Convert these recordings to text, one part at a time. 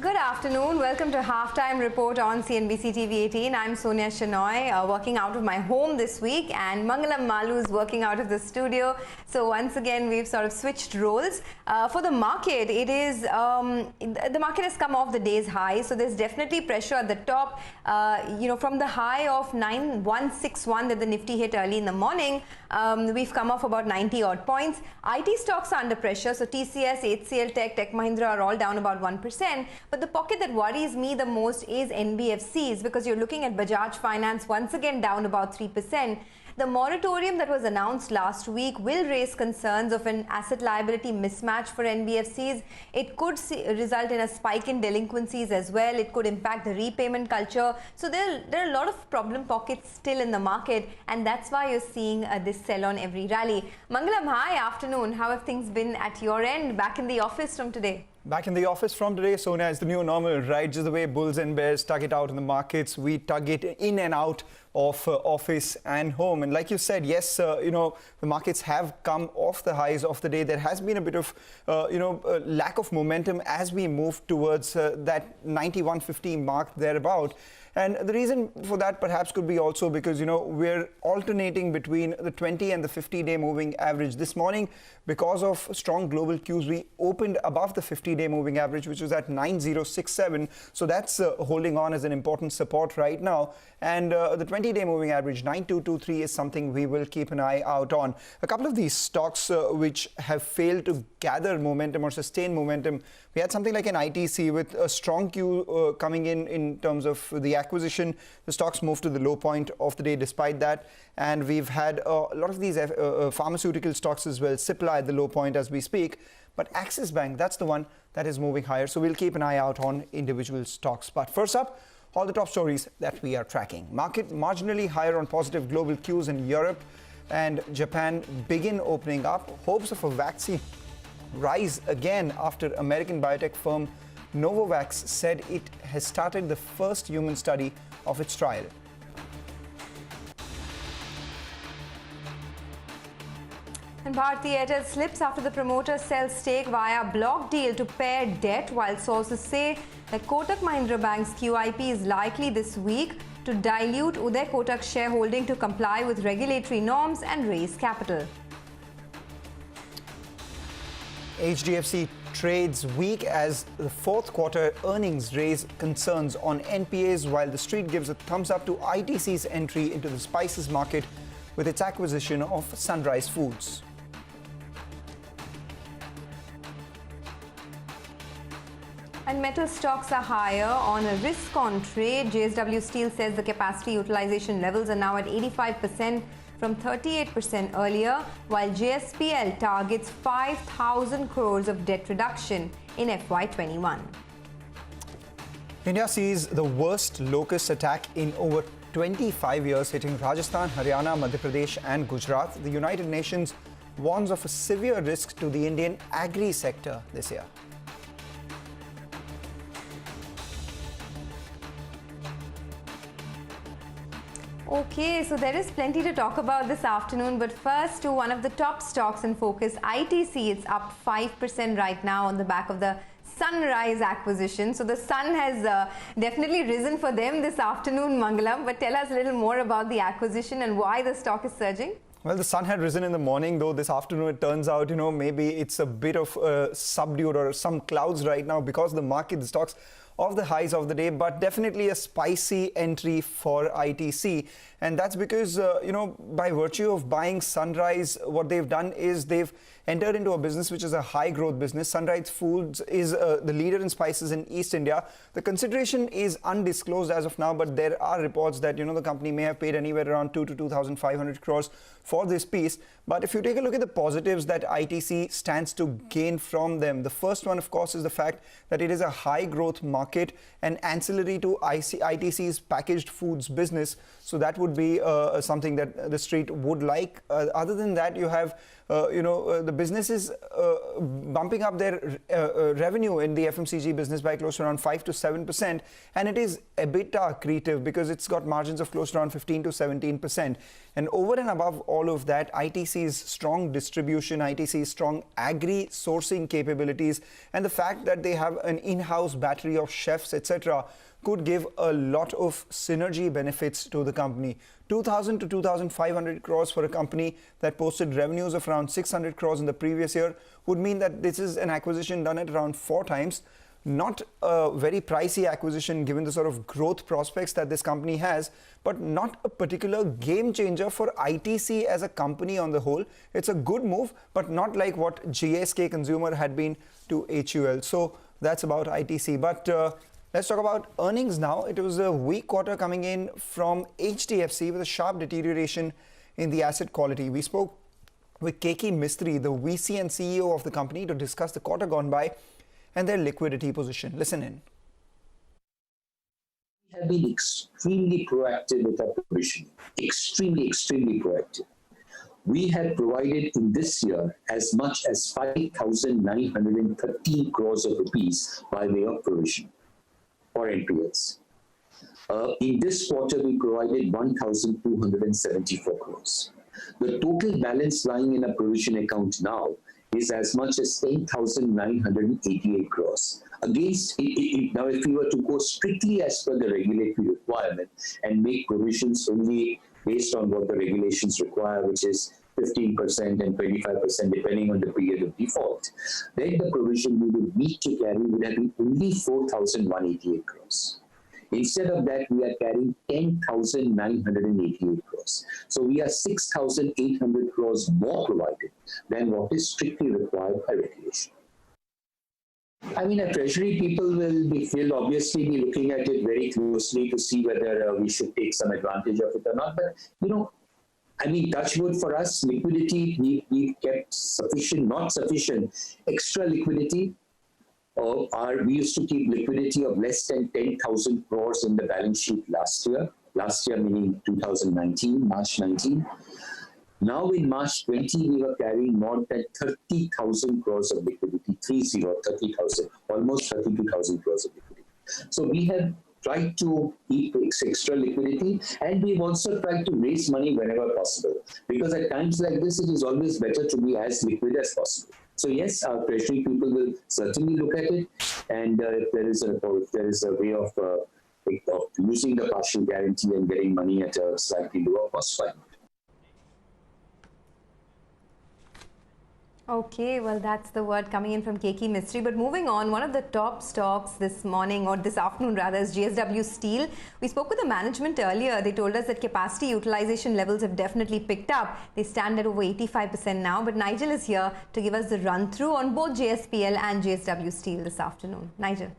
Good afternoon. Welcome to Halftime Report on CNBC-TV18. I'm Sonia Shenoy, working out of my home this week, and Mangalam Malu is working out of the studio. So once again, we've sort of switched roles. For the market, it is the market has come off the day's high, so there's definitely pressure at the top. From the high of 9161 that the Nifty hit early in the morning, we've come off about 90 odd points. IT stocks are under pressure, so TCS, HCL Tech, Tech Mahindra are all down about 1%. But the pocket that worries me the most is NBFCs, because you're looking at Bajaj Finance once again down about 3%. The moratorium that was announced last week will raise concerns of an asset liability mismatch for NBFCs. It could result in a spike in delinquencies as well. It could impact the repayment culture. So there are a lot of problem pockets still in the market, and that's why you're seeing this sell on every rally. Mangalam, hi, afternoon. How have things been at your end? Back in the office from today? Back in the office from today, Sonia, is the new normal, right? Just the way bulls and bears tug it out in the markets, we tug it in and out of office and home. And like you said, yes, the markets have come off the highs of the day. There has been a bit of, lack of momentum as we move towards that 91.50 mark thereabout. And the reason for that perhaps could be also because, we're alternating between the 20 and the 50-day moving average. This morning, because of strong global cues, we opened above the 50-day moving average, which was at 9067. So that's holding on as an important support right now. And the 20-day moving average, 9223, is something we will keep an eye out on. A couple of these stocks which have failed to gather momentum or sustain momentum. We had something like an ITC with a strong cue coming in terms of the acquisition. The stocks moved to the low point of the day despite that. And we've had a lot of these pharmaceutical stocks as well, Cipla at the low point as we speak. But Axis Bank, that's the one that is moving higher. So we'll keep an eye out on individual stocks. But first up, all the top stories that we are tracking. Market marginally higher on positive global cues in Europe and Japan begin opening up. Hopes of a vaccine rise again after American biotech firm Novavax said it has started the first human study of its trial. And Bharti Airtel slips after the promoter sells stake via block deal to pare debt, while sources say that Kotak Mahindra Bank's QIP is likely this week to dilute Uday Kotak's shareholding to comply with regulatory norms and raise capital. HDFC trades weak as the fourth quarter earnings raise concerns on NPAs, while the street gives a thumbs up to ITC's entry into the spices market with its acquisition of Sunrise Foods. And metal stocks are higher on a risk-on trade. JSW Steel says the capacity utilization levels are now at 85% from 38% earlier, while JSPL targets 5,000 crores of debt reduction in FY21. India sees the worst locust attack in over 25 years, hitting Rajasthan, Haryana, Madhya Pradesh and Gujarat. The United Nations warns of a severe risk to the Indian agri sector this year. Okay, so there is plenty to talk about this afternoon, but first to one of the top stocks in focus, ITC. It's up 5% right now on the back of the Sunrise acquisition. So the sun has definitely risen for them this afternoon, Mangalam. But tell us a little more about the acquisition and why the stock is surging. Well, the sun had risen in the morning, though this afternoon it turns out, maybe it's a bit of subdued or some clouds right now because the market, the stocks of the highs of the day, but definitely a spicy entry for ITC. And that's because, by virtue of buying Sunrise, what they've done is they've entered into a business which is a high growth business. Sunrise Foods is the leader in spices in East India. The consideration is undisclosed as of now, but there are reports that, the company may have paid anywhere around 2 to 2,500 crores for this piece. But if you take a look at the positives that ITC stands to gain from them, the first one, of course, is the fact that it is a high growth market and ancillary to ITC's packaged foods business. So that would be something that the street would like. Other than that, you have the business is bumping up their revenue in the FMCG business by close to around 5 to 7%, and it is EBITDA accretive because it's got margins of close to around 15 to 17%. And over and above all of that, ITC's strong distribution, ITC's strong agri sourcing capabilities, and the fact that they have an in-house battery of chefs, etc., could give a lot of synergy benefits to the company. 2,000 to 2,500 crores for a company that posted revenues of around 600 crores in the previous year would mean that this is an acquisition done at around 4 times. Not a very pricey acquisition given the sort of growth prospects that this company has, but not a particular game changer for ITC as a company on the whole. It's a good move, but not like what GSK Consumer had been to HUL. So that's about ITC. But let's talk about earnings now. It was a weak quarter coming in from HDFC with a sharp deterioration in the asset quality. We spoke with Keki Mistry, the VC and CEO of the company, to discuss the quarter gone by and their liquidity position. Listen in. We have been extremely proactive with our provision. Extremely proactive. We have provided in this year as much as 5,913 crores of rupees by way of provision for NPLs. In this quarter, we provided 1,274 crores. The total balance lying in a provision account now is as much as 10,988 crores. Against, now if we were to go strictly as per the regulatory requirement and make provisions only based on what the regulations require, which is 15% and 25% depending on the period of default, then the provision we would need to carry would have been only 4,188 crores. Instead of that, we are carrying 10,988 crores. So we are 6,800 crores more provided than what is strictly required by regulation. I mean, our treasury people will obviously be looking at it very closely to see whether we should take some advantage of it or not. But, you know, I mean, touch wood for us, liquidity, we've kept sufficient, not sufficient, extra liquidity. We used to keep liquidity of less than 10,000 crores in the balance sheet last year meaning 2019, March 19. Now in March 20, we were carrying more than 30,000 crores of liquidity, 30,000, almost 32,000 crores of liquidity. So we have tried to keep extra liquidity, and we've also tried to raise money whenever possible. Because at times like this, it is always better to be as liquid as possible. So yes, our treasury people will certainly look at it, and if there is a way of using the partial guarantee and getting money at a slightly lower cost, why not? Okay, well, that's the word coming in from Keki Mistry. But moving on, one of the top stocks this morning, or this afternoon rather, is JSW Steel. We spoke with the management earlier. They told us that capacity utilization levels have definitely picked up. They stand at over 85% now. But Nigel is here to give us the run-through on both JSPL and JSW Steel this afternoon. Nigel.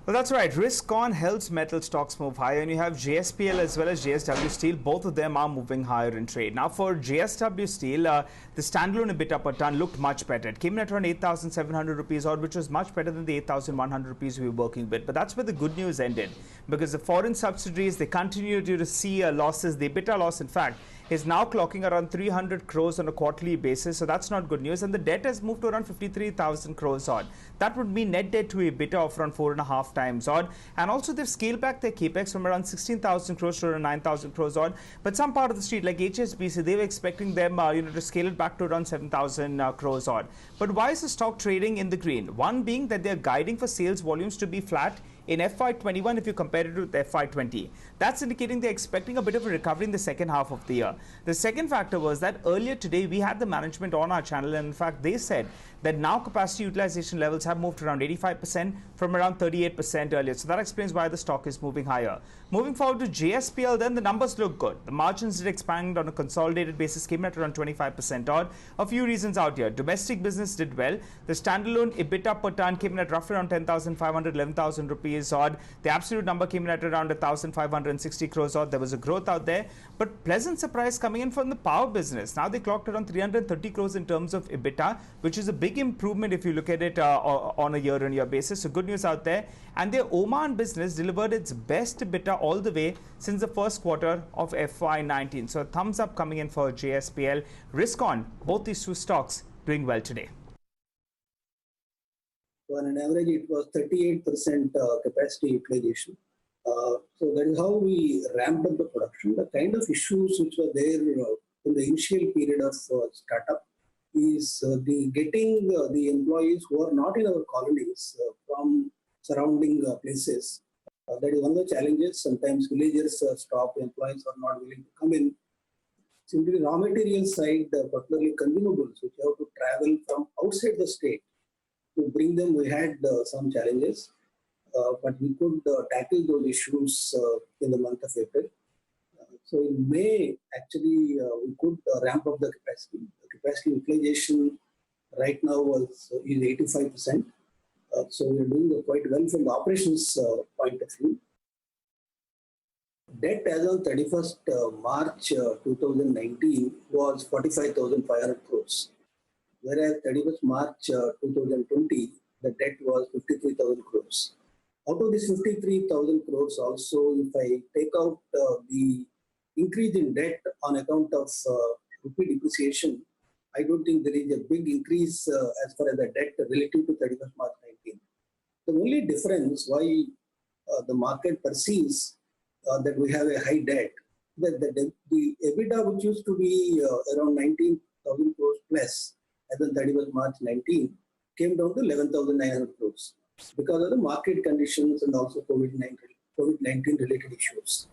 Well, that's right. Risk on helps metal stocks move higher, and you have JSPL as well as JSW Steel. Both of them are moving higher in trade. Now, for JSW Steel, the standalone EBITDA per ton looked much better. It came in at around 8,700 rupees odd, which was much better than the 8,100 rupees we were working with. But that's where the good news ended, because the foreign subsidiaries, they continue to see losses. The EBITDA loss, in fact, is now clocking around 300 crores on a quarterly basis, so that's not good news. And the debt has moved to around 53,000 crores odd. That would mean net debt to EBITDA of around 4.5 times odd. And also they've scaled back their capex from around 16,000 crores to around 9,000 crores odd. But some part of the street, like HSBC, they were expecting them to scale it back to around 7,000 crores odd. But why is the stock trading in the green? One being that they're guiding for sales volumes to be flat in FY21 if you compare it with FY20. That's indicating they're expecting a bit of a recovery in the second half of the year. The second factor was that earlier today we had the management on our channel, and in fact they said that now capacity utilization levels have moved around 85% from around 38% earlier. So that explains why the stock is moving higher. Moving forward to JSPL, then the numbers look good. The margins did expand on a consolidated basis, came at around 25% odd. A few reasons out here. Domestic business did well. The standalone EBITDA per ton came in at roughly around 10,500, 11,000 rupees odd. The absolute number came in at around 1,560 crores odd. There was a growth out there. But pleasant surprise coming in from the power business. Now they clocked around 330 crores in terms of EBITDA, which is a big improvement if you look at it on a year-on-year basis. So good news out there. And their Oman business delivered its best EBITDA all the way since the first quarter of FY19. So a thumbs up coming in for JSPL. Risk on both these two stocks doing well today? So on an average, it was 38% capacity utilization. So that is how we ramped up the production. The kind of issues which were there in the initial period of startup is the getting the employees who are not in our colonies from surrounding places. That is one of the challenges. Sometimes villagers stop, employees are not willing to come in. Simply raw material side, particularly consumables, which have to travel from outside the state to bring them, we had some challenges, but we could tackle those issues in the month of April. So in May, actually, we could ramp up the capacity. The capacity utilization right now is 85%. So we're doing quite well from the operations point of view. Debt as on 31st March 2019 was 45,500 crores. Whereas 31st March 2020, the debt was 53,000 crores. Out of this 53,000 crores also, if I take out the increase in debt on account of rupee depreciation, I don't think there is a big increase as far as the debt relative to 31st March 19. The only difference why the market perceives that we have a high debt, that the EBITDA, which used to be around 19,000 crores plus as on 31st March 19, came down to 11,900 crores because of the market conditions and also COVID-19 related issues.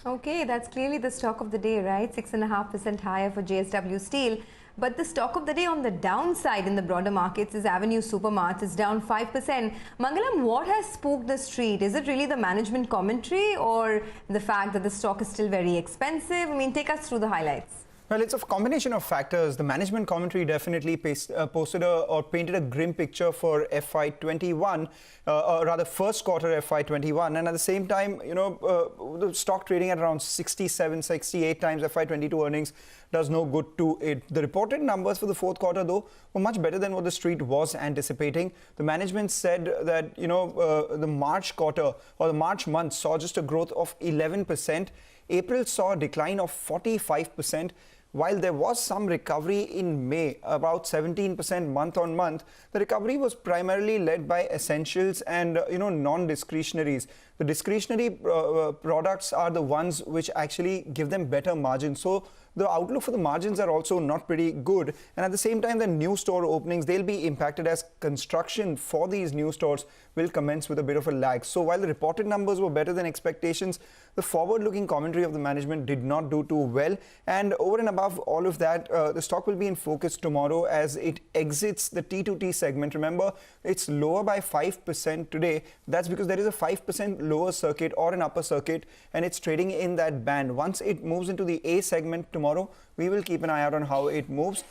Okay, that's clearly the stock of the day, right? 6.5% higher for JSW Steel. But the stock of the day on the downside in the broader markets is Avenue Supermarts. It's down 5%. Mangalam, what has spooked the street? Is it really the management commentary or the fact that the stock is still very expensive? I mean, take us through the highlights. Well, it's a combination of factors. The management commentary definitely posted or painted a grim picture for FY21, or rather first quarter FY21. And at the same time, the stock trading at around 67, 68 times FY22 earnings does no good to it. The reported numbers for the fourth quarter, though, were much better than what the street was anticipating. The management said that, the March quarter or the March month saw just a growth of 11%. April saw a decline of 45%. While there was some recovery in May, about 17% month on month, the recovery was primarily led by essentials and non-discretionaries. The discretionary products are the ones which actually give them better margins. So the outlook for the margins are also not pretty good. And at the same time, the new store openings, they'll be impacted as construction for these new stores will commence with a bit of a lag. So while the reported numbers were better than expectations, the forward-looking commentary of the management did not do too well. And over and above all of that, the stock will be in focus tomorrow as it exits the T2T segment. Remember, it's lower by 5% today. That's because there is a 5% lower circuit or an upper circuit, and it's trading in that band. Once it moves into the A segment tomorrow, we will keep an eye out on how it moves.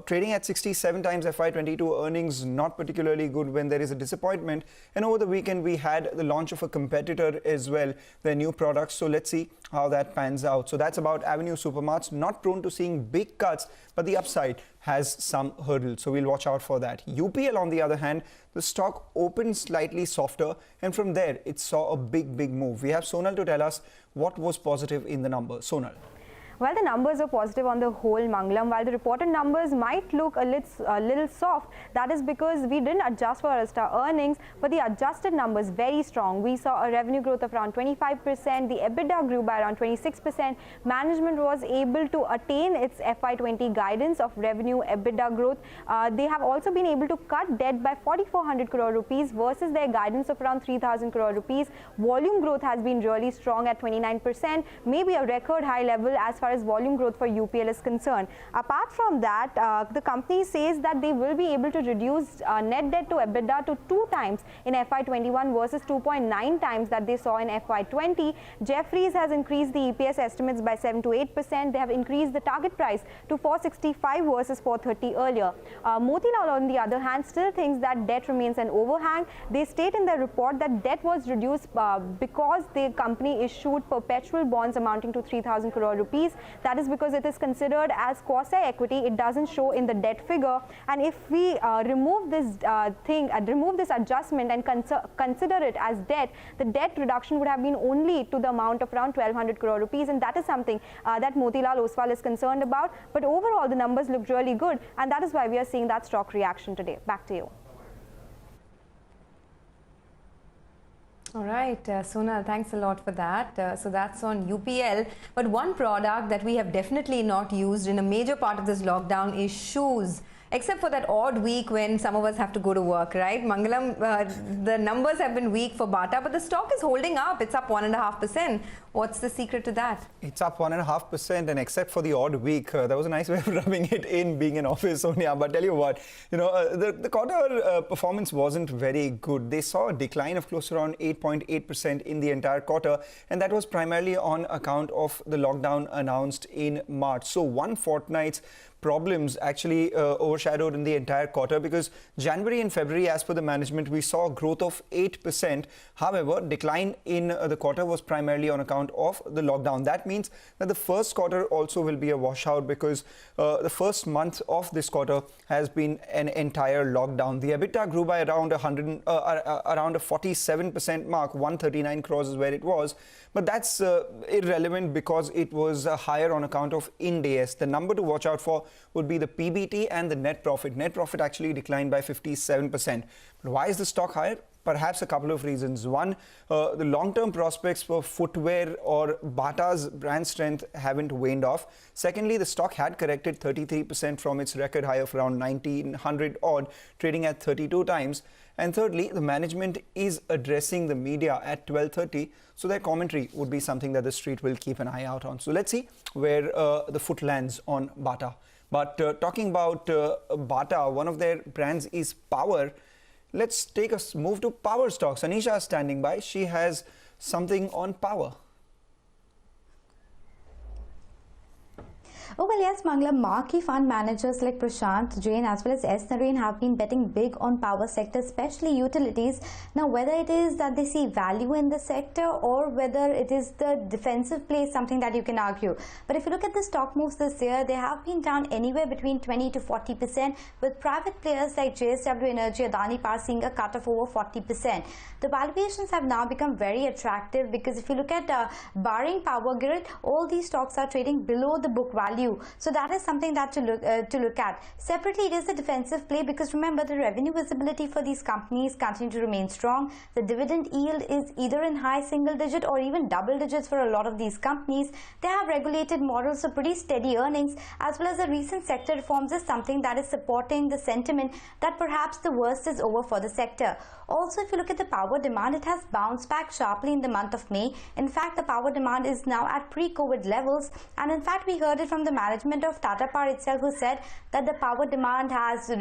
Trading at 67 times FY22 earnings, not particularly good when there is a disappointment. And over the weekend, we had the launch of a competitor as well, their new products. So let's see how that pans out. So that's about Avenue Supermarts, not prone to seeing big cuts, but the upside has some hurdles. So we'll watch out for that. UPL, on the other hand, the stock opened slightly softer, and from there, it saw a big move. We have Sonal to tell us what was positive in the numbers. Sonal. Well, the numbers are positive on the whole, Mangalam. While the reported numbers might look a little soft, that is because we didn't adjust for our earnings, but the adjusted numbers very strong. We saw a revenue growth of around 25%. The EBITDA grew by around 26%. Management was able to attain its FY20 guidance of revenue EBITDA growth. They have also been able to cut debt by 4,400 crore rupees versus their guidance of around 3,000 crore rupees. Volume growth has been really strong at 29%, maybe a record high level as far as volume growth for UPL is concerned. Apart from that, the company says that they will be able to reduce net debt to EBITDA to 2 times in FY21 versus 2.9 times that they saw in FY20. Jefferies has increased the EPS estimates by 7 to 8%. They have increased the target price to 465 versus 430 earlier. Motilal, on the other hand, still thinks that debt remains an overhang. They state in their report that debt was reduced because the company issued perpetual bonds amounting to 3,000 crore rupees. That is because it is considered as quasi-equity. It doesn't show in the debt figure. And if we remove this remove this adjustment and consider it as debt, the debt reduction would have been only to the amount of around 1,200 crore rupees, and that is something that Motilal Oswal is concerned about. But overall, the numbers look really good, and that is why we are seeing that stock reaction today. Back to you. All right, Sonal, thanks a lot for that. So that's on UPL. But one product that we have definitely not used in a major part of this lockdown is shoes. Except for that odd week when some of us have to go to work, right? Mangalam, the numbers have been weak for Bata, but the stock is holding up. It's up 1.5%. What's the secret to that? It's up 1.5%, and except for the odd week, that was a nice way of rubbing it in, being in office, Sonia. But tell you what, the quarter performance wasn't very good. They saw a decline of close to around 8.8% in the entire quarter, and that was primarily on account of the lockdown announced in March. So one fortnight's problems actually overshadowed in the entire quarter, because January and February, as per the management, we saw growth of 8%. However, decline in the quarter was primarily on account of the lockdown. That means that the first quarter also will be a washout, because the first month of this quarter has been an entire lockdown. The EBITDA grew by around a 47% mark. 139 crores is where it was, but that's irrelevant because it was higher on account of Ind AS. The number to watch out for would be the PBT and the net profit. Net profit actually declined by 57%. But why is the stock higher? Perhaps a couple of reasons. One, the long-term prospects for footwear or Bata's brand strength haven't waned off. Secondly, the stock had corrected 33% from its record high of around 1,900 odd, trading at 32 times. And thirdly, the management is addressing the media at 12:30, so their commentary would be something that the street will keep an eye out on. So let's see where the foot lands on Bata. But talking about Bata, one of their brands is Power. Let's take a move to Power stocks. Anisha is standing by. She has something on Power. Oh, well, yes, Mangala, marquee fund managers like Prashant Jain as well as S. Narain have been betting big on power sector, especially utilities. Now, whether it is that they see value in the sector or whether it is the defensive play, something that you can argue. But if you look at the stock moves this year, they have been down anywhere between 20 to 40%, with private players like JSW Energy, Adani Power seeing a cut of over 40%. The valuations have now become very attractive, because if you look at barring Power Grid, all these stocks are trading below the book value. So that is something that to look at. Separately, it is a defensive play, because remember, the revenue visibility for these companies continue to remain strong. The dividend yield is either in high single digit or even double digits for a lot of these companies. They have regulated models, so pretty steady earnings, as well as the recent sector reforms is something that is supporting the sentiment that perhaps the worst is over for the sector. Also, if you look at the power demand, it has bounced back sharply in the month of May. In fact, the power demand is now at pre-COVID levels, and in fact, we heard it from the management of Tata Power itself, who said that the power demand has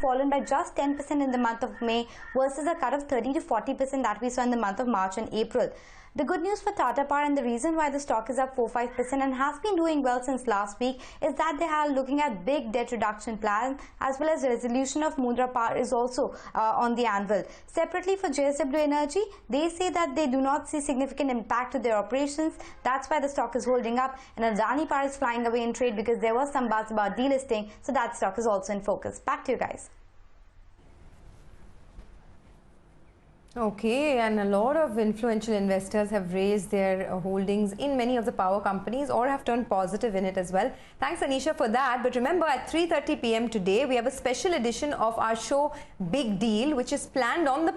fallen by just 10% in the month of May versus a cut of 30 to 40% that we saw in the month of March and April. The good news for Tata Power, and the reason why the stock is up 4-5% and has been doing well since last week, is that they are looking at big debt reduction plan, as well as resolution of Mundra Power is also on the anvil. Separately, for JSW Energy, they say that they do not see significant impact to their operations. That's why the stock is holding up, and Adani Power is flying away in trade because there was some buzz about delisting, so that stock is also in focus. Back to you guys. Okay, and a lot of influential investors have raised their holdings in many of the power companies or have turned positive in it as well. Thanks, Anisha, for that. But remember, at 3:30 p.m. today, we have a special edition of our show Big Deal, which is planned on the